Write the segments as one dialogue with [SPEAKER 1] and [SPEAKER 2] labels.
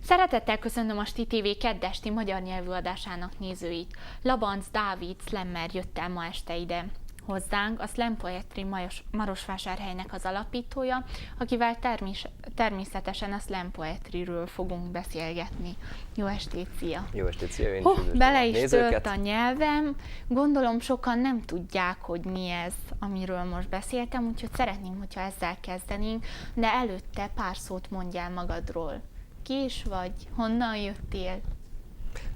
[SPEAKER 1] Szeretettel köszönöm a Sti TV keddesti magyar nyelvű adásának nézőit. Labanc Dávid slammer jött el ma este ide hozzánk, a Slam Poetry Marosvásárhelynek az alapítója, akivel természetesen a Slam Poetryről fogunk beszélgetni. Jó estét, szia!
[SPEAKER 2] Jó estét, szia! Én is
[SPEAKER 1] bele is tört a nyelvem. Gondolom sokan nem tudják, hogy mi ez, amiről most beszéltem, úgyhogy szeretném, hogyha ezzel kezdenénk, de előtte pár szót mondjál magadról. Ki is vagy? Honnan jöttél?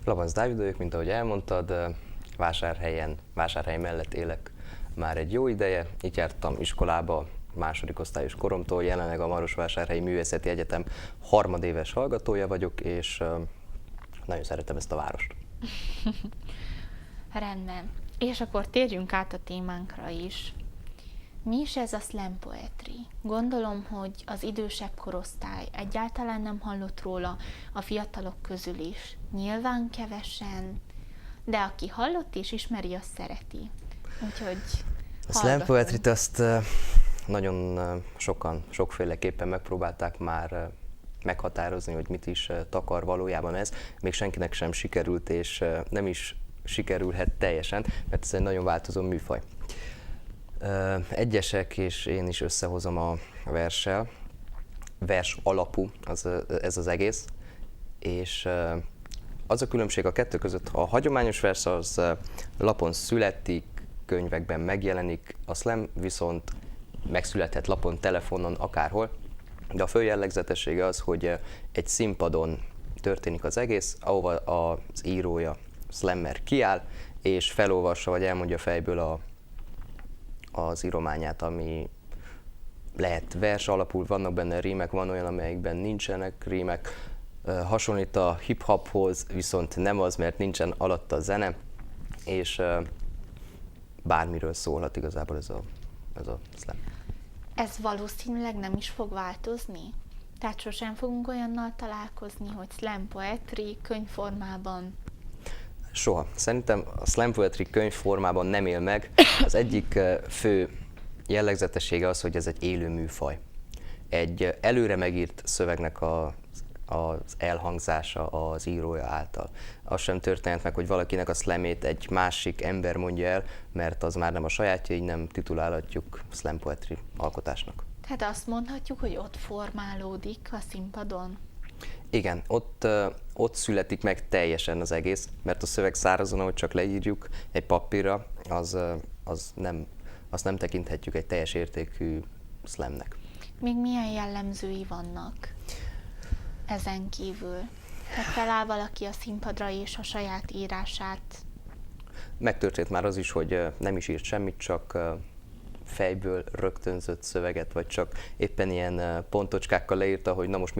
[SPEAKER 2] Labanc Dávid vagyok, mint ahogy elmondtad, Vásárhely mellett élek már egy jó ideje. Itt jártam iskolába második osztályos koromtól, jelenleg a Marosvásárhelyi Művészeti Egyetem harmadéves hallgatója vagyok, és nagyon szeretem ezt a várost.
[SPEAKER 1] Rendben. És akkor térjünk át a témánkra is. Mi is ez a Slam Poetry? Gondolom, hogy az idősebb korosztály egyáltalán nem hallott róla, a fiatalok közül is. Nyilván kevesen, de aki hallott és ismeri, azt szereti. Úgyhogy
[SPEAKER 2] a Slam Poetryt azt nagyon sokan, sokféleképpen megpróbálták már meghatározni, hogy mit is takar valójában ez. Még senkinek sem sikerült, és nem is sikerülhet teljesen, mert ez egy nagyon változó műfaj. Egyesek, és én is összehozom a verssel, vers alapú ez az egész, és az a különbség a kettő között, ha a hagyományos vers az lapon születik, könyvekben megjelenik, a slam viszont megszülethet lapon, telefonon, akárhol, de a fő jellegzetessége az, hogy egy színpadon történik az egész, ahova az írója, slammer kiáll, és felolvassa, vagy elmondja fejből az írományát, ami lehet vers alapul, vannak benne rímek, van olyan, amelyikben nincsenek rímek, hasonlít a hip-hophoz, viszont nem az, mert nincsen alatta a zene, és bármiről szólhat igazából ez a slam.
[SPEAKER 1] Ez valószínűleg nem is fog változni? Tehát sosem fogunk olyannal találkozni, hogy Slam Poetry könyvformában?
[SPEAKER 2] Soha. Szerintem a Slam Poetry könyvformában nem él meg. Az egyik fő jellegzetessége az, hogy ez egy élő műfaj. Egy előre megírt szövegnek az elhangzása az írója által. Az sem történhet meg, hogy valakinek a slamét egy másik ember mondja el, mert az már nem a sajátja, így nem titulálhatjuk Slam Poetry alkotásnak.
[SPEAKER 1] Tehát azt mondhatjuk, hogy ott formálódik a színpadon?
[SPEAKER 2] Igen, ott születik meg teljesen az egész, mert a szöveg szárazon, ahogy csak leírjuk egy papírra, azt nem tekinthetjük egy teljes értékű slamnek.
[SPEAKER 1] Még milyen jellemzői vannak ezen kívül? Tehát feláll valaki a színpadra és a saját írását?
[SPEAKER 2] Megtörtént már az is, hogy nem is írt semmit, csak fejből rögtönzött szöveget, vagy csak éppen ilyen pontocskákkal leírta, hogy na most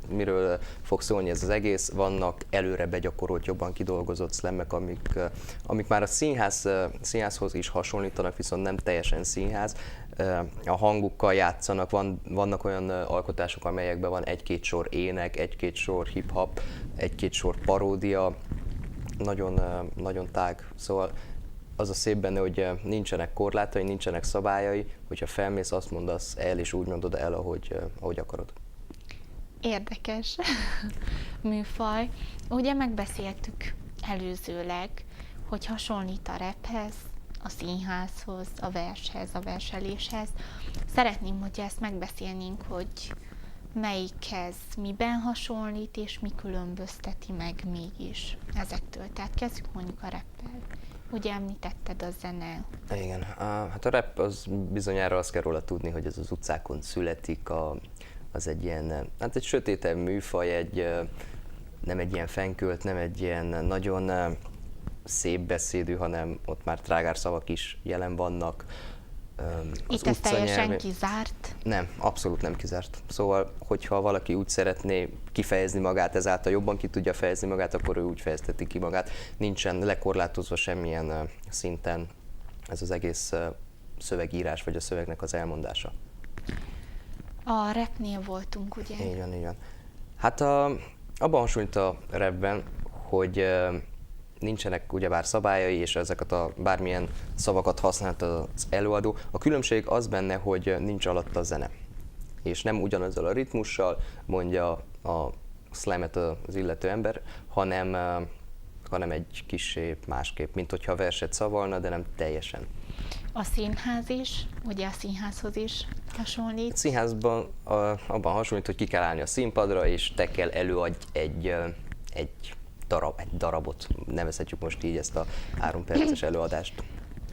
[SPEAKER 2] miről fog szólni ez az egész. Vannak előre begyakorolt, jobban kidolgozott slammek, amik már a színházhoz is hasonlítanak, viszont nem teljesen színház. A hangukkal játszanak, vannak olyan alkotások, amelyekben van egy-két sor ének, egy-két sor hip-hop, egy-két sor paródia, nagyon, nagyon tág. Szóval az a szép benne, hogy nincsenek korlátai, nincsenek szabályai, hogyha felmész, azt mondasz el, és úgy mondod el, ahogy akarod.
[SPEAKER 1] Érdekes műfaj. Ugye megbeszéltük előzőleg, hogy hasonlít a raphez, a színházhoz, a vershez, a verseléshez. Szeretném, hogy ezt megbeszélnénk, hogy melyikhez miben hasonlít, és mi különbözteti meg mégis ezektől. Tehát kezdjük mondjuk a rappel. Ugye említetted a zene.
[SPEAKER 2] Igen, hát a rap az bizonyára azt kell róla tudni, hogy ez az utcákon születik, az egy ilyen, hát egy sötétebb műfaj, nem egy ilyen fenkölt, nem egy ilyen nagyon szép beszédű, hanem ott már trágár szavak is jelen vannak.
[SPEAKER 1] Itt ez teljesen kizárt?
[SPEAKER 2] Nem, abszolút nem kizárt. Szóval, hogyha valaki úgy szeretné kifejezni magát, ezáltal jobban ki tudja fejezni magát, akkor ő úgy fejezteti ki magát. Nincsen lekorlátozva semmilyen szinten ez az egész szövegírás, vagy a szövegnek az elmondása.
[SPEAKER 1] A rapnél voltunk, ugye?
[SPEAKER 2] Így van, így van. Hát abban hasonlít a rapben, hogy nincsenek ugyebár szabályai, és ezeket a bármilyen szavakat használt az előadó. A különbség az benne, hogy nincs alatta a zene. És nem ugyanazzal a ritmussal mondja slamet az illető ember, hanem egy kissé másképp, mint hogyha verset szavalna, de nem teljesen.
[SPEAKER 1] A színház is, ugye a színházhoz is hasonlít.
[SPEAKER 2] A színházban abban hasonlít, hogy ki kell állni a színpadra, és te kell előadj egy darabot, nevezhetjük most így ezt a 3 perces előadást.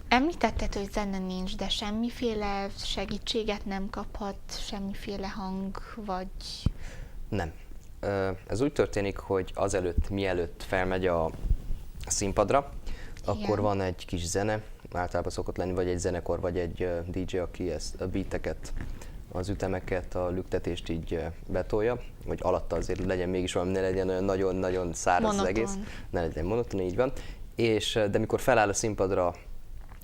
[SPEAKER 1] Említetted, hogy zene nincs, de semmiféle segítséget nem kaphat, semmiféle hang, vagy...
[SPEAKER 2] Nem. Ez úgy történik, hogy mielőtt felmegy a színpadra, akkor van egy kis zene, általában szokott lenni vagy egy zenekar, vagy egy DJ, aki a beateket, az ütemeket, a lüktetést így betolja, hogy alatta azért legyen mégis valami, ne legyen olyan nagyon-nagyon száraz
[SPEAKER 1] monoton.
[SPEAKER 2] Az egész, ne legyen monoton, így van. De mikor feláll a színpadra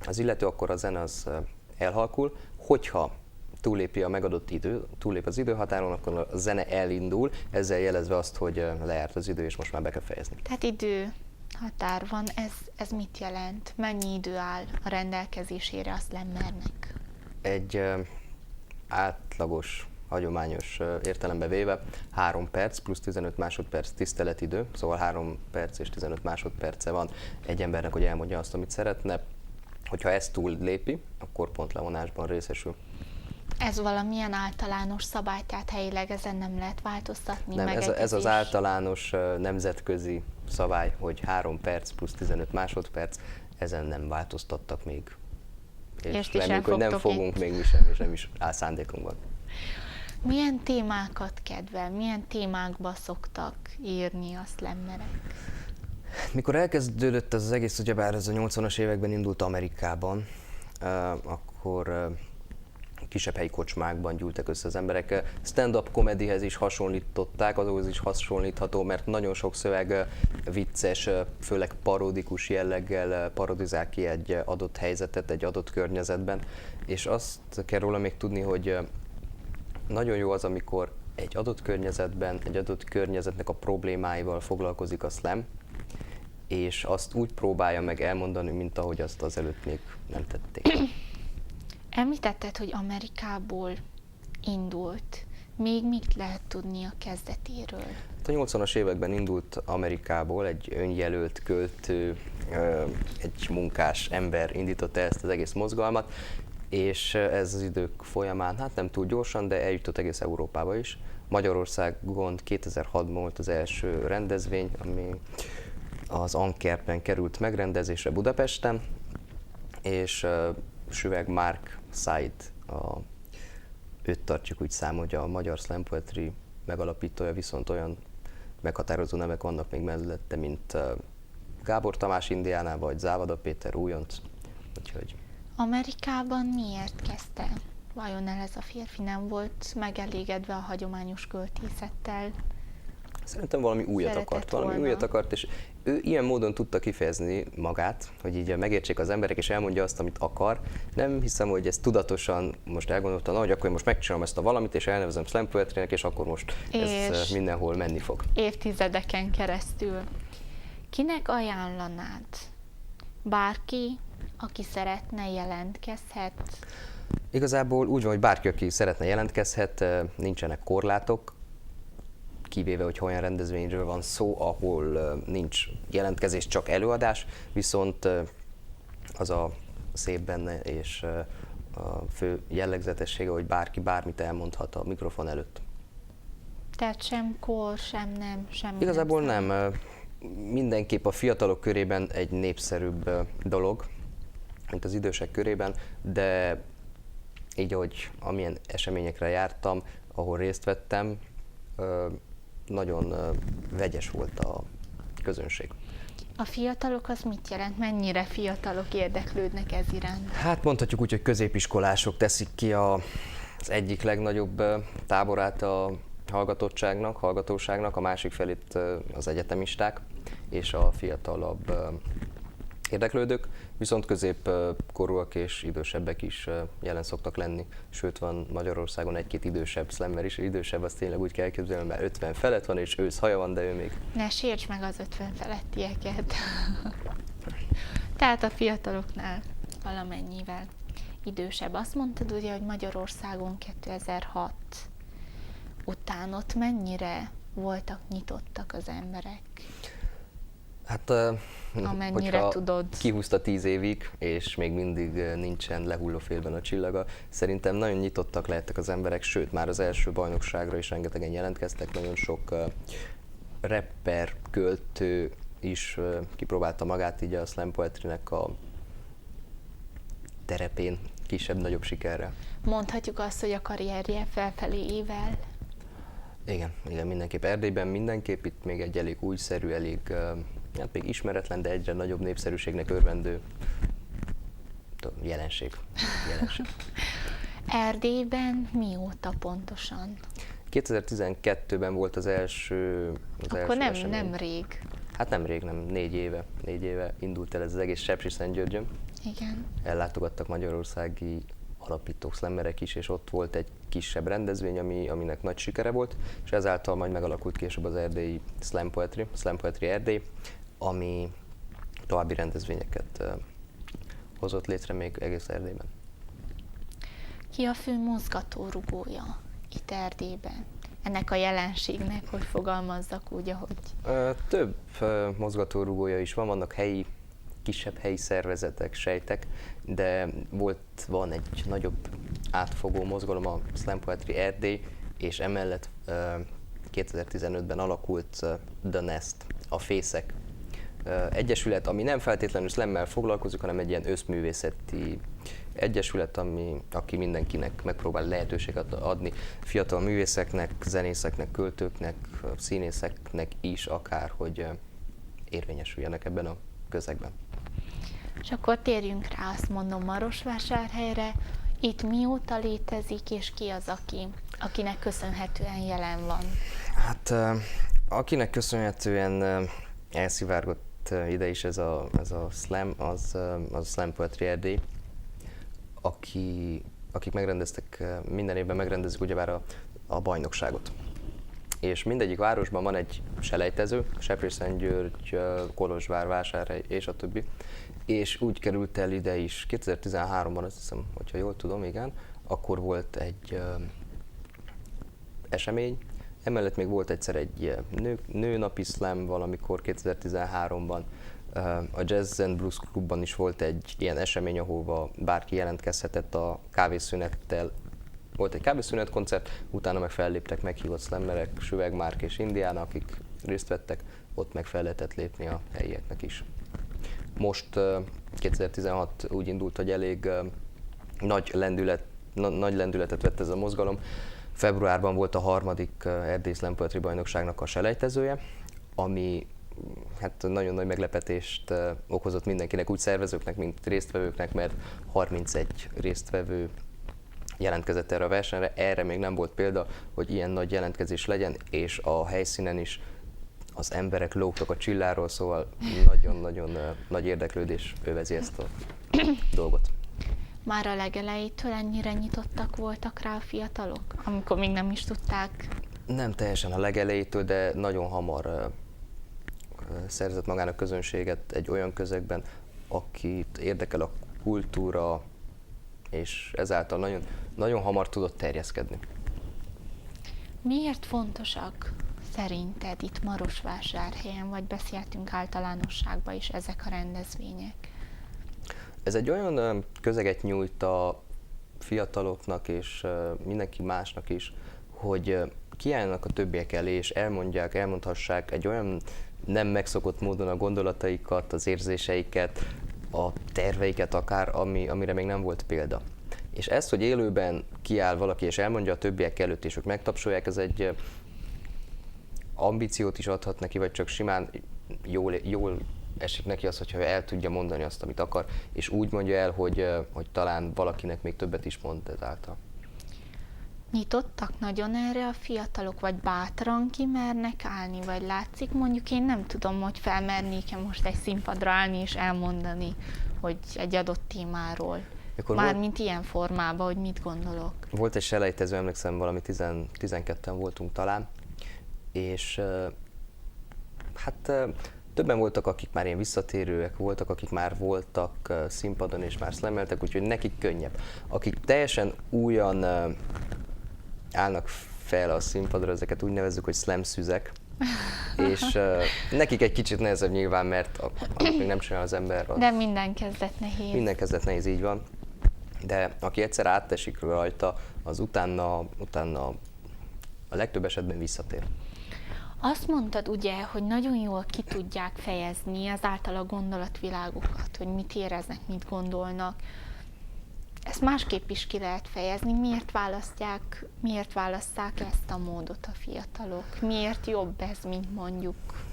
[SPEAKER 2] az illető, akkor a zene az elhalkul, hogyha túllép az időhatáron, akkor a zene elindul, ezzel jelezve azt, hogy lejárt az idő, és most már be kell fejezni.
[SPEAKER 1] Tehát időhatár van, ez mit jelent? Mennyi idő áll a rendelkezésére a slammernek?
[SPEAKER 2] Egy átlagos, hagyományos értelembe véve 3 perc plusz 15 másodperc tiszteletidő, szóval 3 perc és 15 másodperce van egy embernek, hogy elmondja azt, amit szeretne. Hogyha ezt túl lépi, akkor pontlevonásban részesül.
[SPEAKER 1] Ez valamilyen általános szabály, tehát helyileg ezen nem lehet változtatni?
[SPEAKER 2] Nem, ez az általános nemzetközi szabály, hogy 3 perc plusz 15 másodperc, ezen nem változtattak még. És reméljük, hogy nem fogunk még mi sem, és nem is áll szándékunkban.
[SPEAKER 1] Milyen témákat kedvel, milyen témákba szoktak írni a slammerek?
[SPEAKER 2] Mikor elkezdődött ez az egész, ugyebár ez a 80-as években indult Amerikában, akkor kisebb helyi kocsmákban gyűltek össze az emberek. Stand-up comedyhez is hasonlították, azokhoz is hasonlítható, mert nagyon sok szöveg vicces, főleg parodikus jelleggel parodizál ki egy adott helyzetet, egy adott környezetben. És azt kell róla még tudni, hogy nagyon jó az, amikor egy adott környezetben, egy adott környezetnek a problémáival foglalkozik a slam, és azt úgy próbálja meg elmondani, mint ahogy azt azelőtt még nem tették.
[SPEAKER 1] Említetted, hogy Amerikából indult. Még mit lehet tudni a kezdetéről?
[SPEAKER 2] A 80-as években indult Amerikából, egy önjelölt költő, egy munkás ember indította ezt az egész mozgalmat, és ez az idők folyamán, hát nem túl gyorsan, de eljutott egész Európába is. Magyarországon 2006-ban volt az első rendezvény, ami az Ankerben került megrendezésre Budapesten, és Süvegh Márk Said, őt tartjuk úgy számon, hogy a magyar slam poetry megalapítója, viszont olyan meghatározó nevek vannak még mellette, mint Gábor Tamás Indiánál, vagy Závada Péter Újonc. Úgyhogy...
[SPEAKER 1] Amerikában miért kezdte? Vajon el ez a férfi nem volt megelégedve a hagyományos költészettel?
[SPEAKER 2] Szerintem valami újat akart, és ő ilyen módon tudta kifejezni magát, hogy így megértsék az emberek, és elmondja azt, amit akar. Nem hiszem, hogy ez tudatosan most elgondolta, hogy akkor én most megcsinálom ezt a valamit, és elnevezem slam poetrynek, és akkor most ez mindenhol menni fog.
[SPEAKER 1] Évtizedeken keresztül. Kinek ajánlanád? Bárki, aki szeretne, jelentkezhet?
[SPEAKER 2] Igazából úgy van, hogy bárki, aki szeretne, jelentkezhet, nincsenek korlátok, kivéve, hogy olyan rendezvényről van szó, ahol nincs jelentkezés, csak előadás, viszont az a szép benne, és a fő jellegzetessége, hogy bárki bármit elmondhat a mikrofon előtt.
[SPEAKER 1] Tehát sem kor, sem nem, semmi.
[SPEAKER 2] Igazából nem. Mindenképp a fiatalok körében egy népszerűbb dolog, mint az idősek körében, de így, ahogy amilyen eseményekre jártam, ahol részt vettem, nagyon vegyes volt a közönség.
[SPEAKER 1] A fiatalok az mit jelent? Mennyire fiatalok érdeklődnek ez iránt?
[SPEAKER 2] Hát mondhatjuk úgy, hogy középiskolások teszik ki az egyik legnagyobb táborát a hallgatóságnak, a másik felét az egyetemisták és a fiatalabb érdeklődők, viszont középkorúak és idősebbek is jelen szoktak lenni, sőt van Magyarországon egy-két idősebb slammer is, idősebb az tényleg úgy kell képzelni, mert 50 felett van és ősz haja van, de ő még...
[SPEAKER 1] Ne sérts meg az 50 felettieket! Tehát a fiataloknál valamennyivel idősebb. Azt mondtad ugye, hogy Magyarországon 2006 után ott mennyire voltak nyitottak az emberek?
[SPEAKER 2] Hát,
[SPEAKER 1] Amennyire
[SPEAKER 2] hogyha
[SPEAKER 1] tudod.
[SPEAKER 2] kihúzta 10 évig, és még mindig nincsen lehulló félben a csillaga, szerintem nagyon nyitottak lehettek az emberek, sőt, már az első bajnokságra is rengetegen jelentkeztek, nagyon sok rapper, költő is kipróbálta magát így a slam poetrynek a terepén, kisebb-nagyobb sikerrel.
[SPEAKER 1] Mondhatjuk azt, hogy a karrierje felfelé ével.
[SPEAKER 2] Igen, mindenképp Erdélyben, mindenképp itt még egy elég újszerű, elég hát még ismeretlen, de egyre nagyobb népszerűségnek örvendő jelenség.
[SPEAKER 1] Erdélyben mióta pontosan?
[SPEAKER 2] 2012-ben volt az első
[SPEAKER 1] Akkor
[SPEAKER 2] esemény.
[SPEAKER 1] nem rég.
[SPEAKER 2] Hát nem rég, nem, 4 éve indult el ez az egész Sepsiszentgyörgyön.
[SPEAKER 1] Igen.
[SPEAKER 2] Ellátogattak magyarországi alapítók, slammerek is, és ott volt egy kisebb rendezvény, aminek nagy sikere volt, és ezáltal majd megalakult később az erdélyi Slam Poetry Erdély, ami további rendezvényeket hozott létre még egész Erdélyben.
[SPEAKER 1] Ki a fő mozgatórugója itt Erdélyben? Ennek a jelenségnek, hogy fogalmazzak úgy, ahogy...
[SPEAKER 2] Több mozgatórugója is vannak kisebb helyi szervezetek, sejtek, de van egy nagyobb átfogó mozgalom, a Slam Poetry Erdély, és emellett 2015-ben alakult The Nest, a Fészek egyesület, ami nem feltétlenül slammel foglalkozik, hanem egy ilyen összművészeti egyesület, aki mindenkinek megpróbál lehetőséget adni, fiatal művészeknek, zenészeknek, költőknek, színészeknek is akár, hogy érvényesüljenek ebben a közegben.
[SPEAKER 1] És akkor térjünk rá, azt mondom, Marosvásárhelyre. Itt mióta létezik, és ki az, akinek köszönhetően jelen van?
[SPEAKER 2] Hát, akinek köszönhetően elszivárgott ide is ez a slam, az a Slam Poetry Erdély, akik megrendeztek, minden évben megrendezik ugyebár a bajnokságot. És mindegyik városban van egy selejtező, Sepsiszentgyörgy, Kolozsvár, Vásárhely és a többi. És úgy került el ide is 2013-ban, azt hiszem, hogyha jól tudom, igen, akkor volt egy esemény. Emellett még volt egyszer egy nőnapi slam valamikor 2013-ban. A Jazz and Blues Klubban is volt egy ilyen esemény, ahova bárki jelentkezhetett a kávészünettel. Volt egy kávészünetkoncert, utána meg felléptek meghívott slammerek, Süveg, Márk és Indiana, akik részt vettek, ott meg fel lehetett lépni a helyieknek is. Most 2016 úgy indult, hogy elég nagy lendületet vett ez a mozgalom. Februárban volt a harmadik Erdély Slam Poetry bajnokságnak a selejtezője, ami hát nagyon nagy meglepetést okozott mindenkinek, úgy szervezőknek, mint résztvevőknek, mert 31 résztvevő jelentkezett erre a versenyre. Erre még nem volt példa, hogy ilyen nagy jelentkezés legyen, és a helyszínen is az emberek lógtak a csilláról, szóval nagyon-nagyon nagy érdeklődés övezi ezt a dolgot.
[SPEAKER 1] Már a legelejétől ennyire nyitottak voltak rá a fiatalok, amikor még nem is tudták?
[SPEAKER 2] Nem teljesen a legelejétől, de nagyon hamar szerzett magának közönséget egy olyan közegben, akit érdekel a kultúra, és ezáltal nagyon, nagyon hamar tudott terjeszkedni.
[SPEAKER 1] Miért fontosak szerinted itt Marosvásárhelyen, vagy beszéltünk általánosságban is ezek a rendezvények?
[SPEAKER 2] Ez egy olyan közeget nyújt a fiataloknak és mindenki másnak is, hogy kiálljanak a többiek elé, és elmondhassák egy olyan nem megszokott módon a gondolataikat, az érzéseiket, a terveiket akár, amire még nem volt példa. És ez, hogy élőben kiáll valaki és elmondja a többiek előtt, és ők megtapsolják, ez egy ambíciót is adhat neki, vagy csak simán jól esik neki az, hogyha el tudja mondani azt, amit akar, és úgy mondja el, hogy talán valakinek még többet is mond ezáltal.
[SPEAKER 1] Nyitottak nagyon erre a fiatalok, vagy bátran kimernek állni, vagy látszik? Mondjuk én nem tudom, hogy felmernék-e most egy színpadra állni és elmondani, hogy egy adott témáról. Mármint ilyen formában, hogy mit gondolok.
[SPEAKER 2] Volt egy selejtező, emlékszem, valami 12-en voltunk talán, és hát többen voltak, akik már ilyen visszatérőek voltak, akik már voltak színpadon és már slammeltek, úgyhogy nekik könnyebb. Akik teljesen újan állnak fel a színpadra, ezeket úgy nevezzük, hogy slam szüzek. És nekik egy kicsit nehezebb nyilván, mert amit még nem csinál az ember, az
[SPEAKER 1] De minden kezdet nehéz.
[SPEAKER 2] minden kezdet nehéz, így van. De aki egyszer átesik rajta, az utána a legtöbb esetben visszatér.
[SPEAKER 1] Azt mondtad ugye, hogy nagyon jól ki tudják fejezni ezáltal a gondolatvilágukat, hogy mit éreznek, mit gondolnak. Ezt másképp is ki lehet fejezni. Miért választják ezt a módot a fiatalok? Miért jobb ez, mint mondjuk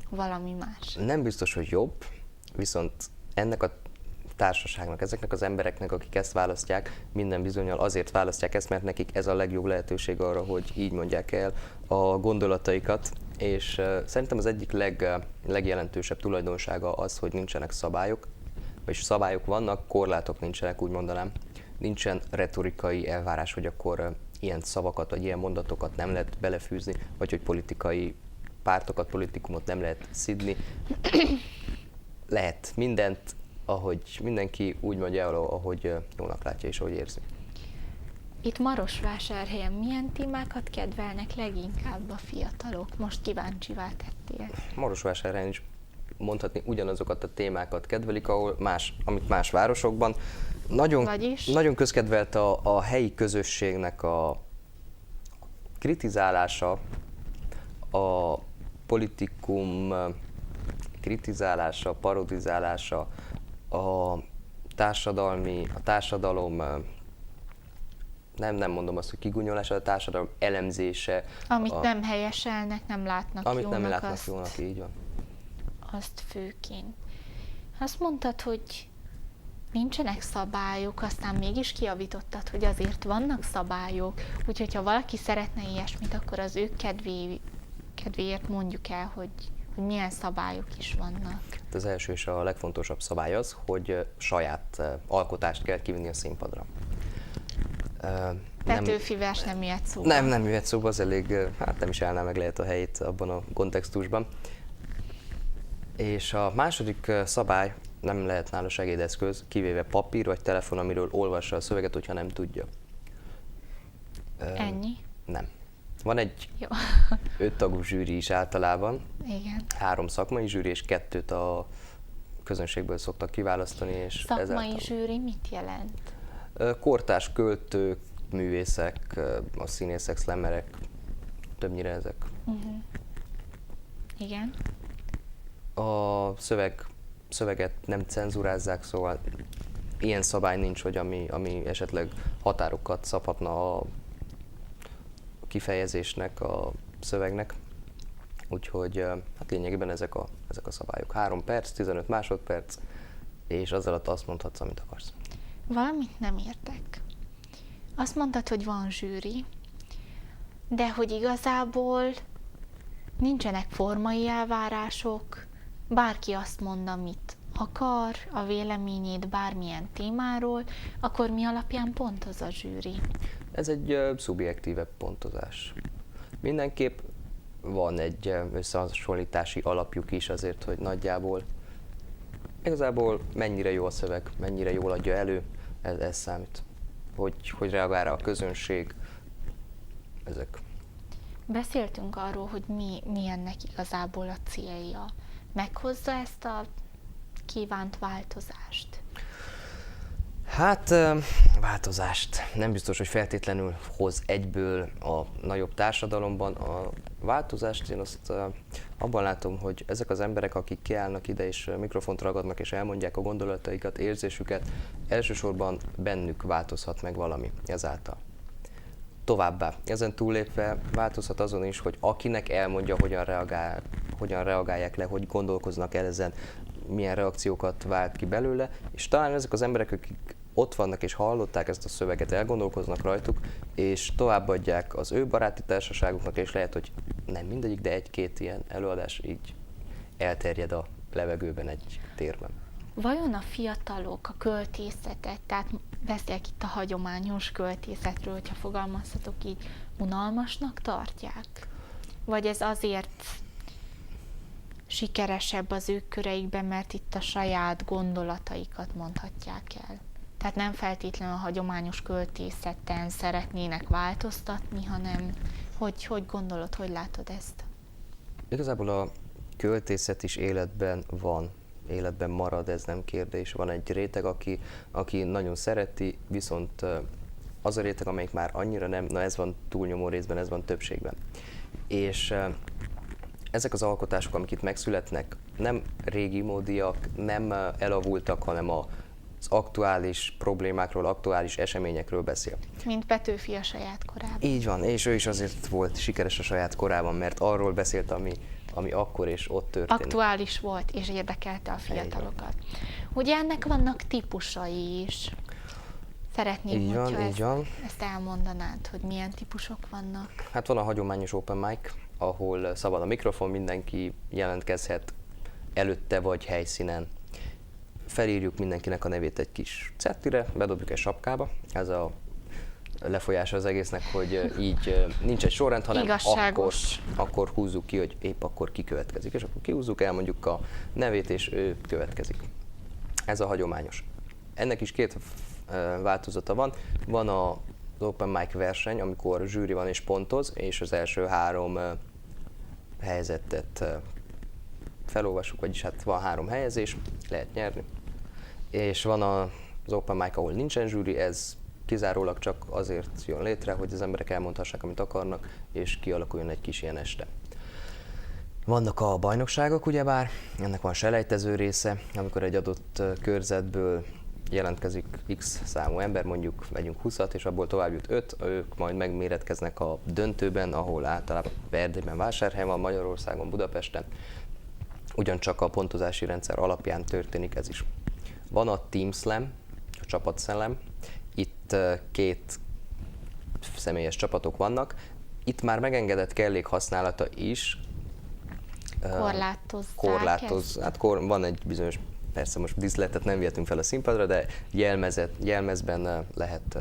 [SPEAKER 1] valami más?
[SPEAKER 2] Nem biztos, hogy jobb, viszont ennek a társaságnak, ezeknek az embereknek, akik ezt választják, minden bizonnyal azért választják ezt, mert nekik ez a legjobb lehetőség arra, hogy így mondják el a gondolataikat, és szerintem az egyik legjelentősebb tulajdonsága az, hogy nincsenek szabályok, vagyis szabályok vannak, korlátok nincsenek, úgy mondanám. Nincsen retorikai elvárás, hogy akkor ilyen szavakat vagy ilyen mondatokat nem lehet belefűzni, vagy hogy politikai pártokat, politikumot nem lehet szidni. Lehet mindent, ahogy mindenki úgy mondja el, ahogy jónak látja és ahogy érzi.
[SPEAKER 1] Itt Marosvásárhelyen milyen témákat kedvelnek leginkább a fiatalok? Most kíváncsivá tettél.
[SPEAKER 2] Marosvásárhelyen is mondhatni ugyanazokat a témákat kedvelik, amit más városokban. Nagyon közkedvelt a helyi közösségnek a kritizálása, a politikum kritizálása, parodizálása, a társadalom, nem mondom azt, hogy kigunyolása, a társadalom elemzése.
[SPEAKER 1] Amit nem helyeselnek, nem látnak
[SPEAKER 2] amit
[SPEAKER 1] jónak,
[SPEAKER 2] nem látnak jónak, így van.
[SPEAKER 1] Azt főként. Azt mondtad, hogy nincsenek szabályok, aztán mégis kijavítottad, hogy azért vannak szabályok, úgyhogy ha valaki szeretne ilyesmit, akkor az ő kedvéért mondjuk el, hogy milyen szabályok is vannak.
[SPEAKER 2] Az első és a legfontosabb szabály az, hogy saját alkotást kell kivinni a színpadra.
[SPEAKER 1] Petőfi vers nem jöhet szóba.
[SPEAKER 2] Nem jöhet szóba, az elég, nem is állná meg lehet a helyét abban a kontextusban. És a második szabály, nem lehet nála segédeszköz, kivéve papír vagy telefon, amiről olvassa a szöveget, hogyha nem tudja.
[SPEAKER 1] Ennyi?
[SPEAKER 2] Nem. Van egy
[SPEAKER 1] Jó.
[SPEAKER 2] 5 tagú zsűri is általában.
[SPEAKER 1] Igen.
[SPEAKER 2] 3 szakmai zsűri és 2-t a közönségből szoktak kiválasztani. És
[SPEAKER 1] szakmai zsűri mit jelent?
[SPEAKER 2] Kortárs költők, művészek, a színészek, szlemmerek, többnyire ezek.
[SPEAKER 1] Igen.
[SPEAKER 2] A szöveget nem cenzurázzák, szóval ilyen szabály nincs, hogy ami esetleg határokat szabhatna a kifejezésnek, a szövegnek. Úgyhogy hát lényegében ezek a szabályok. 3 perc, 15 másodperc, és az alatt azt mondhatsz, amit akarsz.
[SPEAKER 1] Valamit nem értek. Azt mondtad, hogy van zsűri, de hogy igazából nincsenek formai elvárások, bárki azt mond, amit akar, a véleményét bármilyen témáról, akkor mi alapján pontoz a zsűri?
[SPEAKER 2] Ez egy szubjektívebb pontozás. Mindenképp van egy összehasonlítási alapjuk is azért, hogy nagyjából igazából mennyire jó a szöveg, mennyire jól adja elő, ez számít. Hogy reagál rá a közönség, ezek.
[SPEAKER 1] Beszéltünk arról, hogy mi ennek igazából a célja. Meghozza ezt a kívánt változást?
[SPEAKER 2] Hát változást nem biztos, hogy feltétlenül hoz egyből a nagyobb társadalomban. A változást én azt abban látom, hogy ezek az emberek, akik kiállnak ide és mikrofont ragadnak és elmondják a gondolataikat, érzésüket, elsősorban bennük változhat meg valami ezáltal. Továbbá, ezen túllépve változhat azon is, hogy akinek elmondja, hogyan reagálják le, hogy gondolkoznak el ezen, milyen reakciókat vált ki belőle, és talán ezek az emberek, akik ott vannak és hallották ezt a szöveget, elgondolkoznak rajtuk, és továbbadják az ő baráti társaságuknak, és lehet, hogy nem mindegyik, de 1-2 ilyen előadás így elterjed a levegőben egy térben.
[SPEAKER 1] Vajon a fiatalok a költészetet, tehát beszélek itt a hagyományos költészetről, hogyha fogalmazhatok így, unalmasnak tartják? Vagy ez azért sikeresebb az ő köreikben, mert itt a saját gondolataikat mondhatják el? Tehát nem feltétlenül a hagyományos költészeten szeretnének változtatni, hanem hogy gondolod, hogy látod ezt?
[SPEAKER 2] Igazából a költészet is életben van, életben marad, ez nem kérdés. Van egy réteg, aki nagyon szereti, viszont az a réteg, amelyik már annyira nem, na ez van túlnyomó részben, ez van többségben. És ezek az alkotások, amik itt megszületnek, nem régi módiak, nem elavultak, hanem az aktuális problémákról, aktuális eseményekről beszél.
[SPEAKER 1] Mint Petőfi a saját korában.
[SPEAKER 2] Így van, és ő is azért volt sikeres a saját korában, mert arról beszélt, ami akkor és ott történt.
[SPEAKER 1] Aktuális volt, és érdekelte a fiatalokat. Ugye ennek vannak típusai is. Szeretném,
[SPEAKER 2] Így van,
[SPEAKER 1] hogyha
[SPEAKER 2] így van.
[SPEAKER 1] ezt elmondanád, hogy milyen típusok vannak.
[SPEAKER 2] Hát van a hagyományos open mic, ahol szabad a mikrofon, mindenki jelentkezhet előtte vagy helyszínen. Felírjuk mindenkinek a nevét egy kis cettire, bedobjuk egy sapkába. Ez a lefolyása az egésznek, hogy így nincs egy sorrend, hanem akkor húzzuk ki, hogy épp akkor ki következik. És akkor kihúzzuk, elmondjuk a nevét, és ő következik. Ez a hagyományos. Ennek is két változata van. Van az open mic verseny, amikor zsűri van és pontoz, és az első 3 helyzetet felolvassuk, vagyis hát van 3 helyezés, lehet nyerni. És van az open mic, ahol nincsen zsűri, ez kizárólag csak azért jön létre, hogy az emberek elmondhassák, amit akarnak, és kialakuljon egy kis ilyen este. Vannak a bajnokságok, ugyebár, ennek van selejtező része, amikor egy adott körzetből jelentkezik X számú ember, mondjuk vegyünk 20-at, és abból tovább jut 5, ők majd megméretkeznek a döntőben, ahol általában Erdélyben, Vásárhelyen van, Magyarországon, Budapesten. Ugyancsak a pontozási rendszer alapján történik ez is. Van a Team Slam, a csapatszellem, itt 2 személyes csapatok vannak. Itt már megengedett kellék használata is.
[SPEAKER 1] Korlátozzák
[SPEAKER 2] van egy bizonyos, persze most díszletet nem vihetünk fel a színpadra, de jelmezben lehet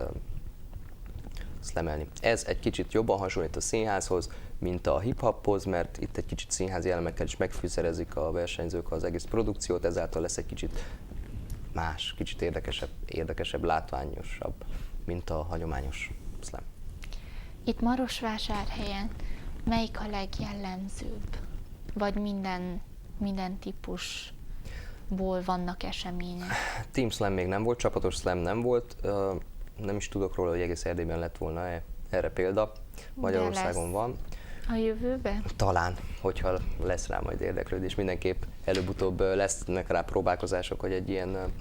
[SPEAKER 2] szlemelni. Ez egy kicsit jobban hasonlít a színházhoz, mint a hip-hophoz, mert itt egy kicsit színházi elemekkel is megfűszerezik a versenyzők az egész produkciót, ezáltal lesz egy kicsit más, kicsit érdekesebb, látványosabb, mint a hagyományos slam.
[SPEAKER 1] Itt Marosvásárhelyen melyik a legjellemzőbb? Vagy minden típusból vannak események?
[SPEAKER 2] Team slam még nem volt, csapatos slam nem volt, nem is tudok róla, hogy egész Erdélyben lett volna erre példa. Magyarországon van.
[SPEAKER 1] A jövőben?
[SPEAKER 2] Talán, hogyha lesz rá majd érdeklődés. Mindenképp előbb-utóbb lesznek rá próbálkozások, hogy egy ilyen,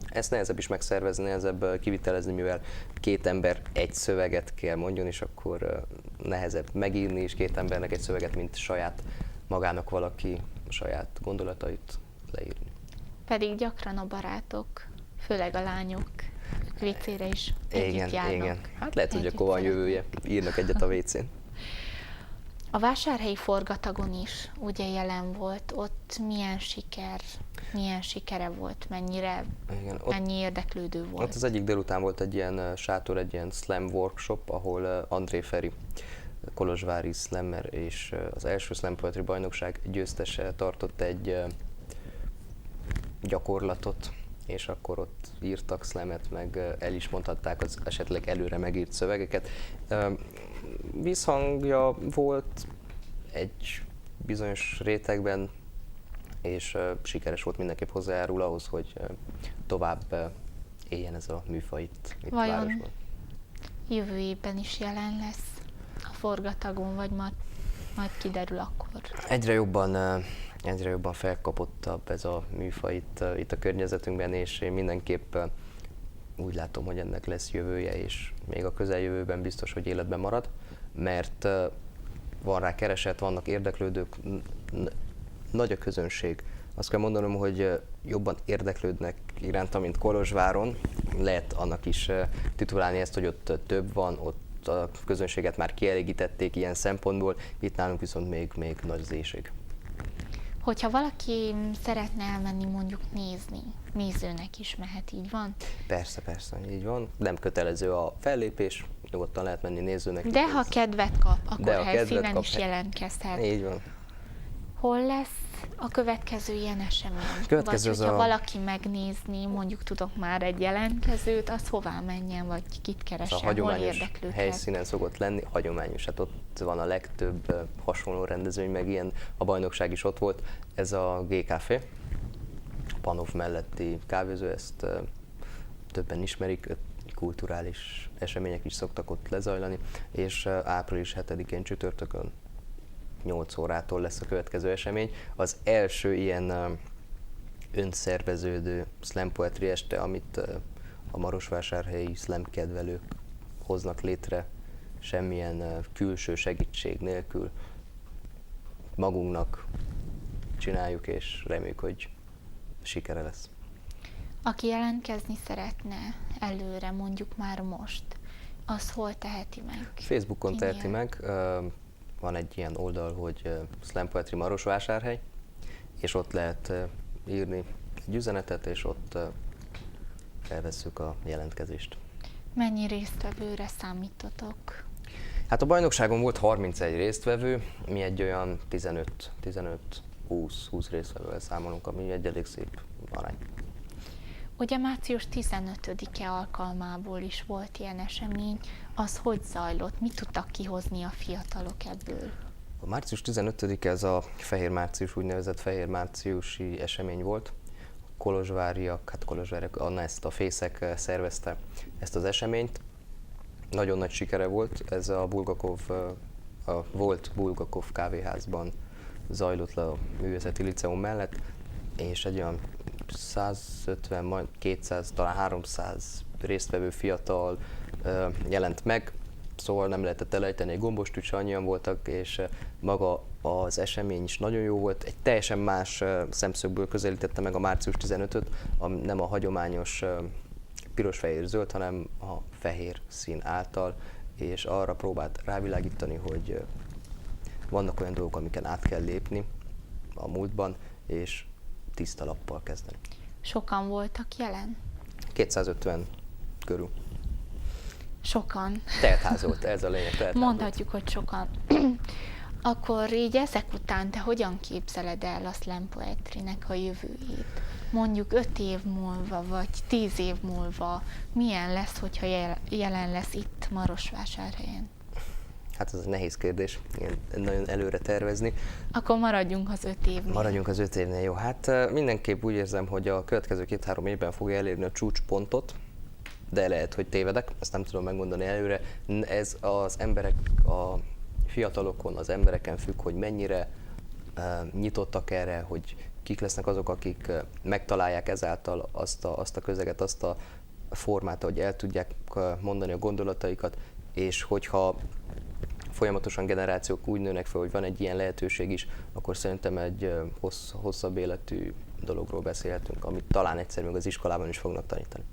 [SPEAKER 2] ezt nehezebb is megszervezni, nehezebb kivitelezni, mivel 2 ember egy szöveget kell mondjon, és akkor nehezebb megírni is 2 embernek egy szöveget, mint saját magának valaki a saját gondolatait leírni.
[SPEAKER 1] Pedig gyakran a barátok, főleg a lányok WC-re is együtt járnak.
[SPEAKER 2] Igen. Hát lehet, hogy akkor van jövője, írnak egyet a WC-n.
[SPEAKER 1] A vásárhelyi Forgatagon is ugye jelen volt, ott milyen sikere volt, mennyi érdeklődő volt?
[SPEAKER 2] Ott az egyik délután volt egy ilyen sátor, egy ilyen slam workshop, ahol André Feri, kolozsvári slammer és az első slam poetry bajnokság győztese tartott egy gyakorlatot, és akkor ott írtak slamet, meg el is mondhatták az esetleg előre megírt szövegeket. Visszhangja volt egy bizonyos rétegben, és sikeres volt, mindenképp hozzájárul ahhoz, hogy tovább éljen ez a műfaj itt városban.
[SPEAKER 1] Jövő évben is jelen lesz a Forgatagon, vagy majd kiderül akkor? Egyre
[SPEAKER 2] jobban felkapottabb ez a műfaj itt a környezetünkben, és én mindenképp úgy látom, hogy ennek lesz jövője, és még a közeljövőben biztos, hogy életben marad, mert van rá kereset, vannak érdeklődők, nagy a közönség. Azt kell mondanom, hogy jobban érdeklődnek iránta, mint Kolozsváron. Lehet annak is titulálni ezt, hogy ott több van, ott a közönséget már kielégítették ilyen szempontból, itt nálunk viszont még nagy az éhség.
[SPEAKER 1] Hogyha valaki szeretne elmenni mondjuk nézni, nézőnek is mehet, így van?
[SPEAKER 2] Persze, így van. Nem kötelező a fellépés, nyugodtan lehet menni nézőnek.
[SPEAKER 1] De ha kedvet kap, akkor helyszínen is jelentkezhet.
[SPEAKER 2] Így van.
[SPEAKER 1] Hol lesz a következő ilyen esemény?
[SPEAKER 2] Következő
[SPEAKER 1] vagy
[SPEAKER 2] az
[SPEAKER 1] hogyha
[SPEAKER 2] a-
[SPEAKER 1] valaki megnézni, mondjuk tudok már egy jelentkezőt, az hová menjen, vagy kit
[SPEAKER 2] Ez
[SPEAKER 1] keressen,
[SPEAKER 2] a
[SPEAKER 1] hol
[SPEAKER 2] hagyományos
[SPEAKER 1] érdekli őket?
[SPEAKER 2] helyszínen szokott lenni, hagyományos, hát ott van a legtöbb hasonló rendezvény, meg ilyen a bajnokság is ott volt. Ez a G-Café, Panov melletti kávézó, ezt többen ismerik, kulturális események is szoktak ott lezajlani, és április 7-én csütörtökön 8 órától lesz a következő esemény. Az első ilyen önszerveződő slam poetry este, amit a marosvásárhelyi slam kedvelők hoznak létre, semmilyen külső segítség nélkül magunknak csináljuk, és reméljük, hogy sikere lesz.
[SPEAKER 1] Aki jelentkezni szeretne előre, mondjuk már most, az hol teheti meg?
[SPEAKER 2] Facebookon
[SPEAKER 1] Kinél?
[SPEAKER 2] teheti meg, van egy ilyen oldal, hogy Slam Poetry Marosvásárhely, és ott lehet írni egy üzenetet, és ott felvesszük a jelentkezést.
[SPEAKER 1] Mennyi résztvevőre számítotok?
[SPEAKER 2] Hát a bajnokságon volt 31 résztvevő, mi egy olyan 15-20 résztvevővel számolunk, ami egy elég szép arány.
[SPEAKER 1] Ugye március 15-e alkalmából is volt ilyen esemény, az hogy zajlott? Mit tudtak kihozni a fiatalok ebből?
[SPEAKER 2] A március 15-e ez a Fehér Március, úgynevezett Fehér Márciusi esemény volt. Kolozsváriak, Anna ezt a Fészek szervezte ezt az eseményt. Nagyon nagy sikere volt, ez a volt Bulgakov kávéházban zajlott le a Művészeti Liceum mellett, és egy olyan 150, majd 200, talán 300 résztvevő fiatal jelent meg, szóval nem lehetett elejteni egy gombostűt, se annyian voltak, és maga az esemény is nagyon jó volt. Egy teljesen más szemszögből közelítette meg a március 15-öt, nem a hagyományos piros-fehér-zöld, hanem a fehér szín által, és arra próbált rávilágítani, hogy vannak olyan dolgok, amiken át kell lépni a múltban, és tiszta lappal kezdeni.
[SPEAKER 1] Sokan voltak jelen?
[SPEAKER 2] 250 körül.
[SPEAKER 1] Sokan.
[SPEAKER 2] Teltház volt, ez a lényeg, teltház
[SPEAKER 1] Mondhatjuk, hogy sokan. Akkor így ezek után te hogyan képzeled el a slam poetrynek a jövőjét? Mondjuk 5 év múlva, vagy 10 év múlva milyen lesz, hogyha jelen lesz itt Marosvásárhelyen?
[SPEAKER 2] Hát ez egy nehéz kérdés, ilyen nagyon előre tervezni.
[SPEAKER 1] Akkor maradjunk az 5 évnél.
[SPEAKER 2] Maradjunk az 5 évnél, jó. Hát mindenképp úgy érzem, hogy a következő 2-3 évben fogja elérni a csúcspontot, de lehet, hogy tévedek, ezt nem tudom megmondani előre. Ez az emberek, a fiatalokon, az embereken függ, hogy mennyire nyitottak erre, hogy kik lesznek azok, akik megtalálják ezáltal azt a közeget, azt a formát, hogy el tudják mondani a gondolataikat, és hogyha folyamatosan generációk úgy nőnek fel, hogy van egy ilyen lehetőség is, akkor szerintem egy hosszabb életű dologról beszélhetünk, amit talán egyszer még az iskolában is fognak tanítani.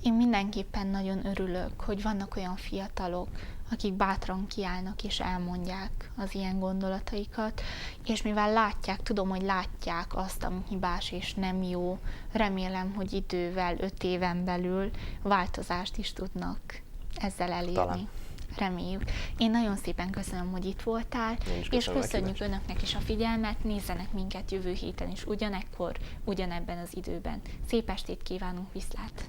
[SPEAKER 1] Én mindenképpen nagyon örülök, hogy vannak olyan fiatalok, akik bátran kiállnak és elmondják az ilyen gondolataikat, és mivel látják, tudom, hogy látják azt, ami hibás és nem jó, remélem, hogy idővel, 5 éven belül változást is tudnak ezzel elérni.
[SPEAKER 2] Talán.
[SPEAKER 1] Reméljük. Én nagyon szépen köszönöm, hogy itt voltál, és köszönjük önöknek is a figyelmet, nézzenek minket jövő héten is ugyanekkor, ugyanebben az időben. Szép estét kívánunk, viszlát!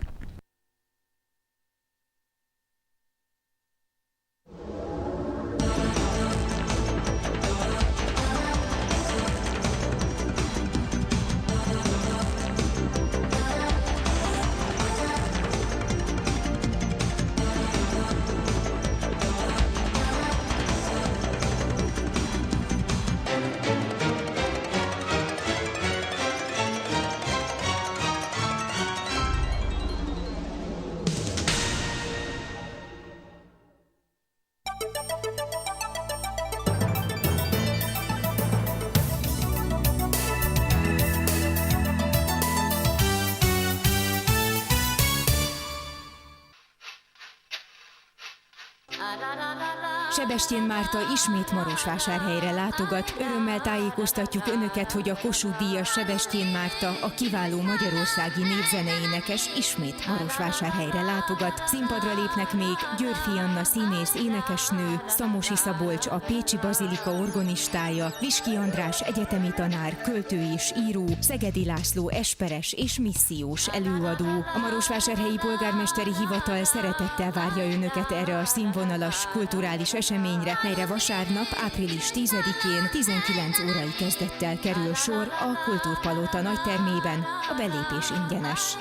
[SPEAKER 3] Sebestyén Márta ismét Marosvásárhelyre látogat. Örömmel tájékoztatjuk önöket, hogy a Kossuth-díjas Sebestyén Márta, a kiváló magyarországi népzeneénekes ismét Marosvásárhelyre látogat. Színpadra lépnek még Györfi Anna színész énekesnő, Szamosi Szabolcs a Pécsi Bazilika organistája, Viski András egyetemi tanár, költő és író, Szegedi László esperes és missziós előadó. A Marosvásárhelyi Polgármesteri Hivatal szeretettel várja önöket erre a színvonalas kulturális eseményre, melyre vasárnap, április 10-én 19 órai kezdettel kerül sor a Kultúrpalota nagytermében. A belépés ingyenes.